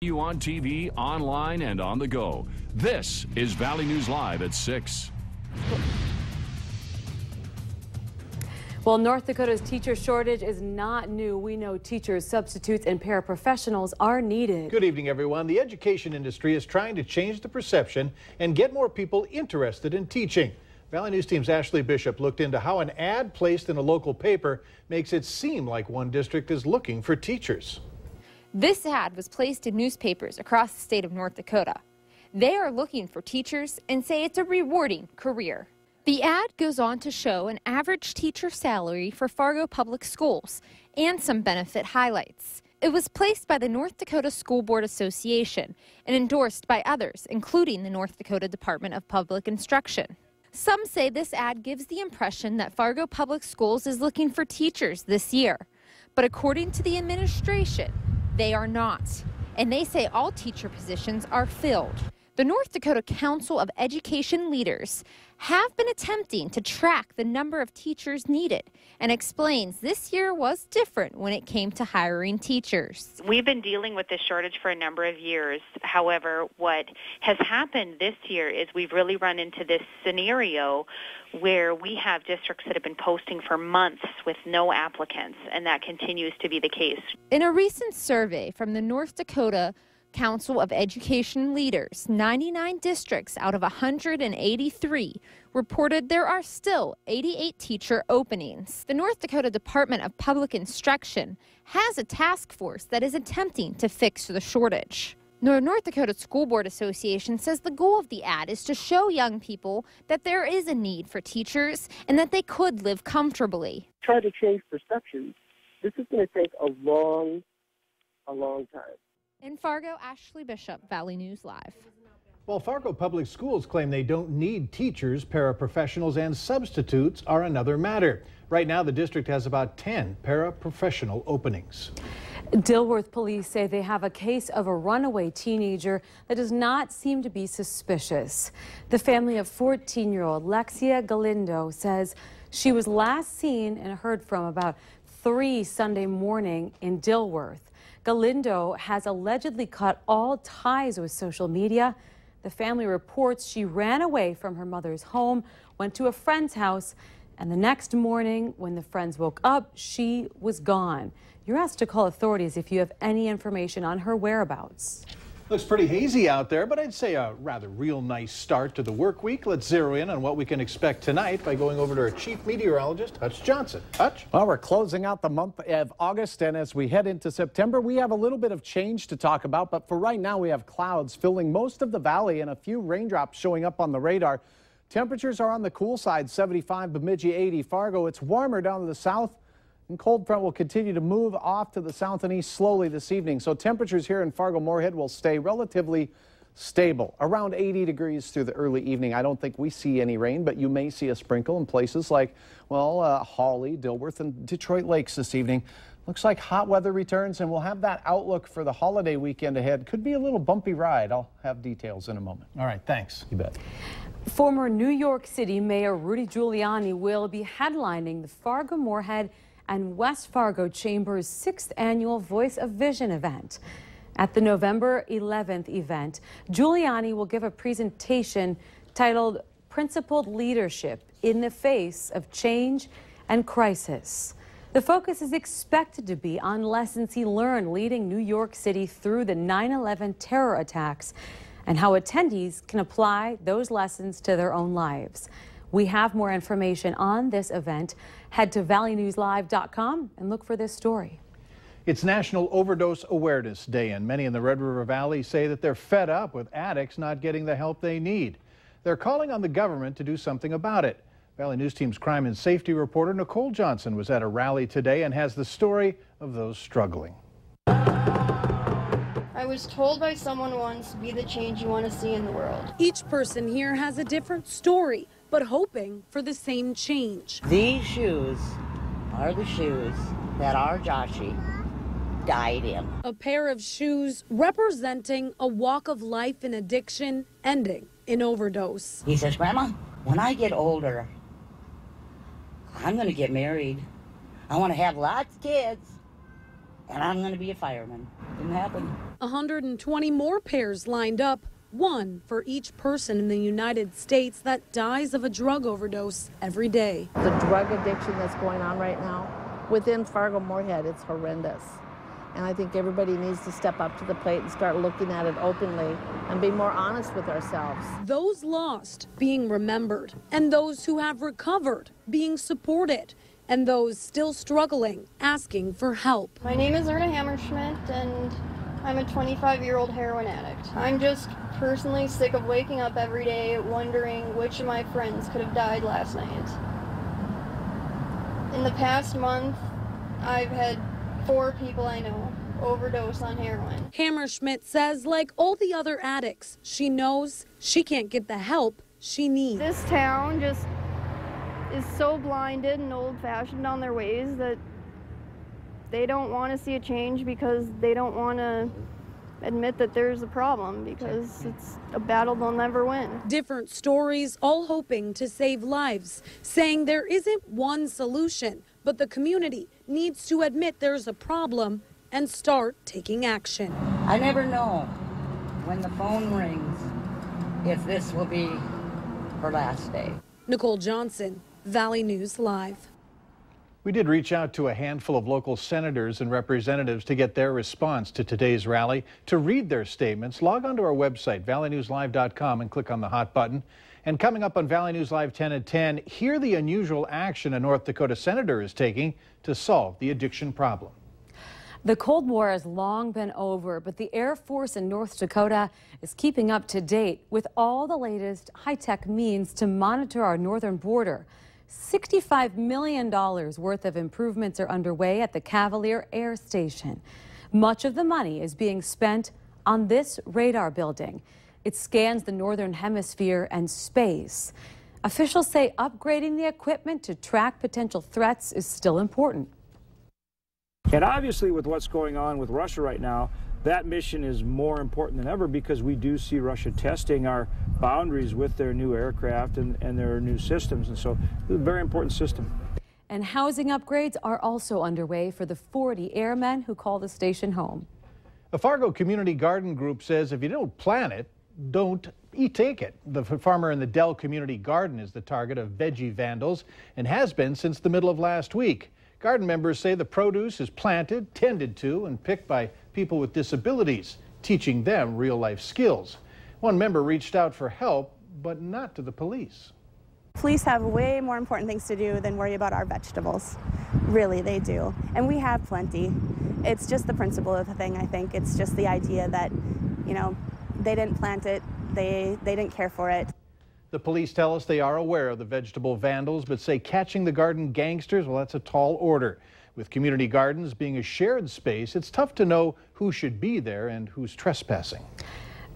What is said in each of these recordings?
You on TV, online, and on the go. This is Valley News Live at 6. Well, North Dakota's teacher shortage is not new. We know teachers, substitutes, and paraprofessionals are needed. Good evening, everyone. The education industry is trying to change the perception and get more people interested in teaching. Valley News Team's Ashley Bishop looked into how an ad placed in a local paper makes it seem like one district is looking for teachers. This ad was placed in newspapers across the state of North Dakota. They are looking for teachers and say it's a rewarding career. The ad goes on to show an average teacher salary for Fargo Public Schools and some benefit highlights. It was placed by the North Dakota School Board Association and endorsed by others, including the North Dakota Department of Public Instruction. Some say this ad gives the impression that Fargo Public Schools is looking for teachers this year. But according to the administration, they are not, and they say all teacher positions are filled. The North Dakota Council of Education Leaders have been attempting to track the number of teachers needed and explains this year was different when it came to hiring teachers. We've been dealing with this shortage for a number of years. However, what has happened this year is we've really run into this scenario where we have districts that have been posting for months with no applicants, and that continues to be the case. In a recent survey from the North Dakota Council of Education Leaders, 99 districts out of 183 reported there are still 88 teacher openings. The North Dakota Department of Public Instruction has a task force that is attempting to fix the shortage. The North Dakota School Board Association says the goal of the ad is to show young people that there is a need for teachers and that they could live comfortably. Try to change perceptions. This is going to take a long time. In Fargo, Ashley Bishop, Valley News Live. While Fargo Public Schools claim they don't need teachers, paraprofessionals and substitutes are another matter. Right now, the district has about 10 paraprofessional openings. Dilworth police say they have a case of a runaway teenager that does not seem to be suspicious. The family of 14-year-old Lexia Galindo says she was last seen and heard from about 3 Sunday morning in Dilworth. Galindo has allegedly cut all ties with social media. The family reports she ran away from her mother's home, went to a friend's house, and the next morning, when the friends woke up, she was gone. You're asked to call authorities if you have any information on her whereabouts. Looks pretty hazy out there, but I'd say a rather real nice start to the work week. Let's zero in on what we can expect tonight by going over to our chief meteorologist, Hutch Johnson. Hutch? Well, we're closing out the month of August, and as we head into September, we have a little bit of change to talk about, but for right now, we have clouds filling most of the valley and a few raindrops showing up on the radar. Temperatures are on the cool side, 75, Bemidji 80, Fargo. It's warmer down to the south. And cold front will continue to move off to the south and east slowly this evening. So temperatures here in Fargo-Moorhead will stay relatively stable, around 80 degrees through the early evening. I don't think we see any rain, but you may see a sprinkle in places like, well, Hawley, Dilworth, and Detroit Lakes this evening. Looks like hot weather returns, and we'll have that outlook for the holiday weekend ahead. Could be a little bumpy ride. I'll have details in a moment. All right, thanks. You bet. Former New York City Mayor Rudy Giuliani will be headlining the Fargo-Moorhead and West Fargo Chamber's 6th annual Voice of Vision event. At the November 11th event, Giuliani will give a presentation titled Principled Leadership in the Face of Change and Crisis. The focus is expected to be on lessons he learned leading New York City through the 9/11 terror attacks and how attendees can apply those lessons to their own lives. We have more information on this event. Head to valleynewslive.com and look for this story. It's National Overdose Awareness Day, and many in the Red River Valley say that they're fed up with addicts not getting the help they need. They're calling on the government to do something about it. Valley News Team's crime and safety reporter Nicole Johnson was at a rally today and has the story of those struggling. I was told by someone once, be the change you want to see in the world. Each person here has a different story, but hoping for the same change. These shoes are the shoes that our Joshie died in. A pair of shoes representing a walk of life in addiction ending in overdose. He says, Grandma, when I get older, I'm going to get married. I want to have lots of kids. and I'm going to be a fireman. Didn't happen. 120 more pairs lined up, one for each person in the United States that dies of a drug overdose every day. The drug addiction that's going on right now within Fargo Moorhead, it's horrendous. And I think everybody needs to step up to the plate and start looking at it openly and be more honest with ourselves. Those lost being remembered, and those who have recovered being supported, and those still struggling asking for help. My name is Rudy Hammerschmidt, and I'm a 25-year-old heroin addict. I'm just personally sick of waking up every day wondering which of my friends could have died last night. In the past month, I've had 4 people I know overdose on heroin. Hammerschmidt says, like all the other addicts, she knows she can't get the help she needs. This town just is so blinded and old-fashioned on their ways that they don't want to see a change because they don't want to admit that there's a problem, because it's a battle they'll never win. Different stories, all hoping to save lives, saying there isn't one solution, but the community needs to admit there's a problem and start taking action. I never know when the phone rings if this will be her last day. Nicole Johnson, Valley News Live. We did reach out to a handful of local senators and representatives to get their response to today's rally. To read their statements, log on to our website, valleynewslive.com, and click on the hot button. And coming up on Valley News Live 10 at 10, hear the unusual action a North Dakota senator is taking to solve the addiction problem. The Cold War has long been over, but the Air Force in North Dakota is keeping up to date with all the latest high-tech means to monitor our northern border. $65 million worth of improvements are underway at the Cavalier Air Station. Much of the money is being spent on this radar building. It scans the northern hemisphere and space. Officials say upgrading the equipment to track potential threats is still important. And obviously, with what's going on with Russia right now, that mission is more important than ever, because we do see Russia testing our boundaries with their new aircraft and their new systems. And so it's a very important system. And housing upgrades are also underway for the 40 airmen who call the station home. The Fargo Community Garden Group says if you don't plant it, don't take it. The farmer in the Dell Community Garden is the target of Veggie Vandals and has been since the middle of last week. Garden members say the produce is planted, tended to, and picked by people with disabilities, teaching them real-life skills. One member reached out for help, but not to the police. Police have way more important things to do than worry about our vegetables. Really, they do. And we have plenty. It's just the principle of the thing, I think. It's just the idea that, you know, they didn't plant it, they didn't care for it. The police tell us they are aware of the vegetable vandals, but say catching the garden gangsters, well, that's a tall order. With community gardens being a shared space, it's tough to know who should be there and who's trespassing.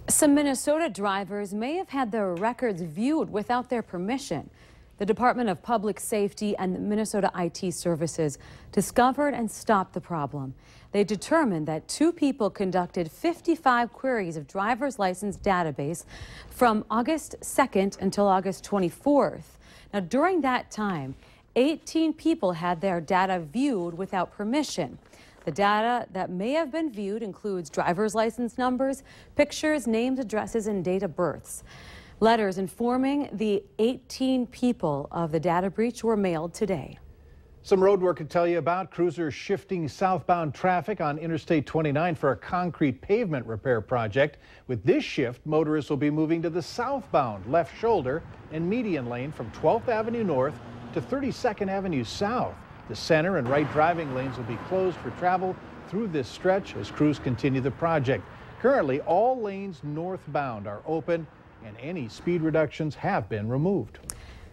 Some Minnesota drivers may have had their records viewed without their permission. The Department of Public Safety and the Minnesota IT Services discovered and stopped the problem. They determined that 2 people conducted 55 queries of driver's license database from August 2nd until August 24th. Now, during that time, 18 people had their data viewed without permission. The data that may have been viewed includes driver's license numbers, pictures, names, addresses, and date of births. Letters informing the 18 people of the data breach were mailed today. Some road work to tell you about. Cruisers shifting southbound traffic on Interstate 29 for a concrete pavement repair project. With this shift, motorists will be moving to the southbound left shoulder and median lane from 12th Avenue North to 32nd Avenue South. The center and right driving lanes will be closed for travel through this stretch as crews continue the project. Currently, all lanes northbound are open and any speed reductions have been removed.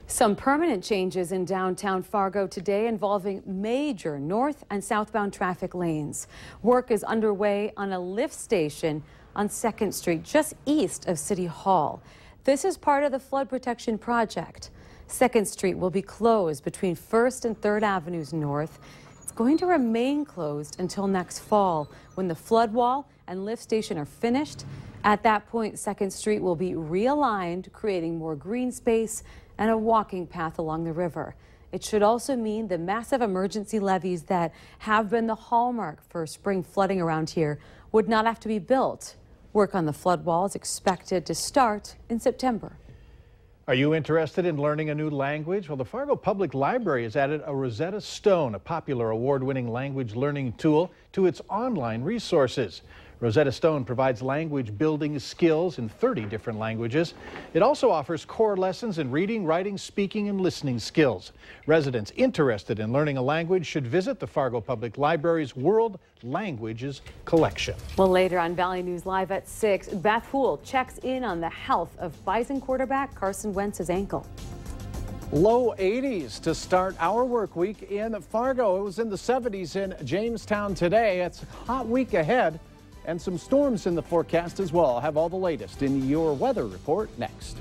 Some permanent changes in downtown Fargo today involving major north and southbound traffic lanes. Work is underway on a lift station on 2nd Street, just east of City Hall. This is part of the flood protection project. 2nd Street will be closed between 1st and 3rd Avenues North. It's going to remain closed until next fall when the flood wall and lift station are finished. At that point, 2nd Street will be realigned, creating more green space and a walking path along the river. It should also mean the massive emergency levees that have been the hallmark for spring flooding around here would not have to be built. Work on the flood wall is expected to start in September. Are you interested in learning a new language? Well, the Fargo Public Library has added a Rosetta Stone, a popular award-winning language learning tool, to its online resources. Rosetta Stone provides language building skills in 30 different languages. It also offers core lessons in reading, writing, speaking, and listening skills. Residents interested in learning a language should visit the Fargo Public Library's World Languages collection. Well, later on Valley News Live at 6, Beth Houle checks in on the health of Bison quarterback Carson Wentz's ankle. Low 80s to start our work week in Fargo. It was in the 70s in Jamestown today. It's a hot week ahead. And some storms in the forecast as well. I'll have all the latest in your weather report next.